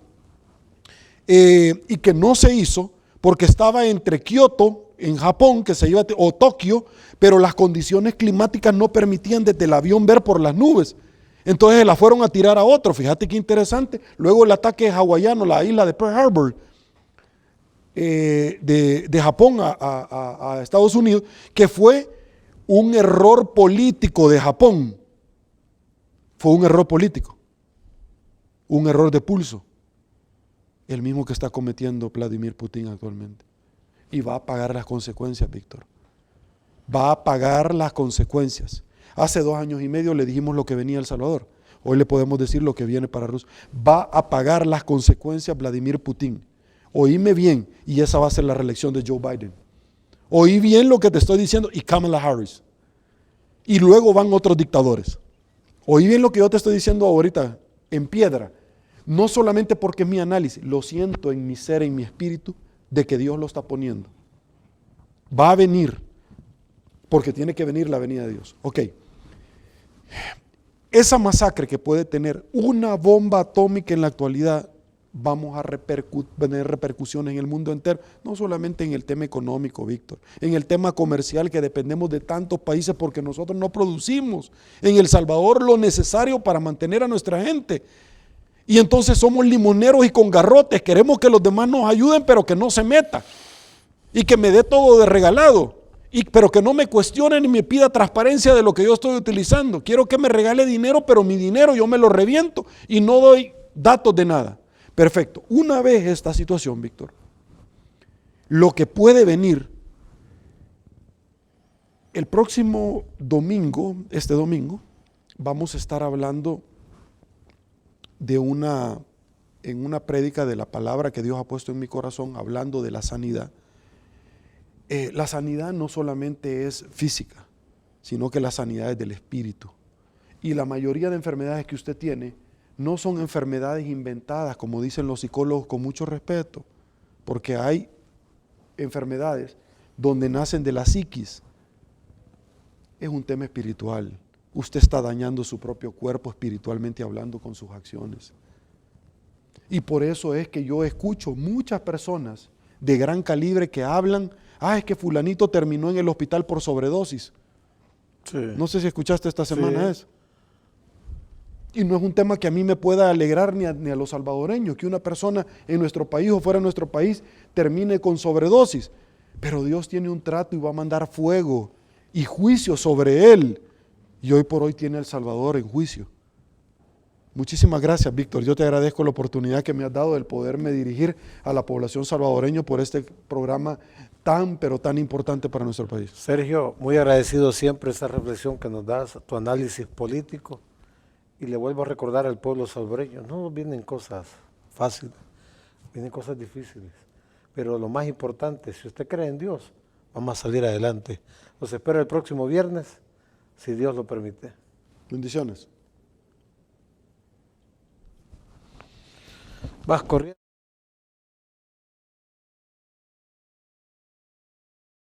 y que no se hizo porque estaba entre Kioto, en Japón, que se iba o Tokio, pero las condiciones climáticas no permitían desde el avión ver por las nubes. Entonces la fueron a tirar a otro. Fíjate qué interesante. Luego el ataque hawaiano, la isla de Pearl Harbor, de Japón a Estados Unidos, que fue un error político de Japón. Fue un error político, un error de pulso, el mismo que está cometiendo Vladimir Putin actualmente. Y va a pagar las consecuencias, Víctor. Va a pagar las consecuencias. Hace 2 años y medio le dijimos lo que venía El Salvador. Hoy le podemos decir lo que viene para Rusia. Va a pagar las consecuencias Vladimir Putin. Oíme bien, y esa va a ser la reelección de Joe Biden. Oí bien lo que te estoy diciendo, y Kamala Harris. Y luego van otros dictadores. Oí bien lo que yo te estoy diciendo ahorita, en piedra. No solamente porque es mi análisis, lo siento en mi ser, en mi espíritu, de que Dios lo está poniendo. Va a venir, porque tiene que venir la venida de Dios. Ok. Esa masacre que puede tener una bomba atómica en la actualidad, vamos a tener repercusiones en el mundo entero, no solamente en el tema económico, Víctor, en el tema comercial, que dependemos de tantos países porque nosotros no producimos en El Salvador lo necesario para mantener a nuestra gente. Y entonces somos limoneros y con garrotes, queremos que los demás nos ayuden, pero que no se meta y que me dé todo de regalado, pero que no me cuestione ni me pida transparencia de lo que yo estoy utilizando. Quiero que me regale dinero, pero mi dinero yo me lo reviento y no doy datos de nada. Perfecto. Una vez esta situación, Víctor, lo que puede venir el próximo domingo, este domingo, vamos a estar hablando en una prédica de la palabra que Dios ha puesto en mi corazón, hablando de la sanidad. La sanidad no solamente es física, sino que la sanidad es del espíritu. Y la mayoría de enfermedades que usted tiene no son enfermedades inventadas, como dicen los psicólogos con mucho respeto, porque hay enfermedades donde nacen de la psiquis. Es un tema espiritual. Usted está dañando su propio cuerpo espiritualmente hablando con sus acciones. Y por eso es que yo escucho muchas personas de gran calibre que hablan, es que fulanito terminó en el hospital por sobredosis. Sí. No sé si escuchaste esta semana Sí. eso. Y no es un tema que a mí me pueda alegrar ni a los salvadoreños, que una persona en nuestro país o fuera de nuestro país termine con sobredosis. Pero Dios tiene un trato y va a mandar fuego y juicio sobre él. Y hoy por hoy tiene al Salvador en juicio. Muchísimas gracias, Víctor. Yo te agradezco la oportunidad que me has dado de poderme dirigir a la población salvadoreña por este programa tan, pero tan importante para nuestro país. Sergio, muy agradecido siempre esa reflexión que nos das, tu análisis político. Y le vuelvo a recordar al pueblo salvadoreño, no vienen cosas fáciles, vienen cosas difíciles. Pero lo más importante, si usted cree en Dios, vamos a salir adelante. Los espero el próximo viernes, si Dios lo permite. Bendiciones. Vas corriendo.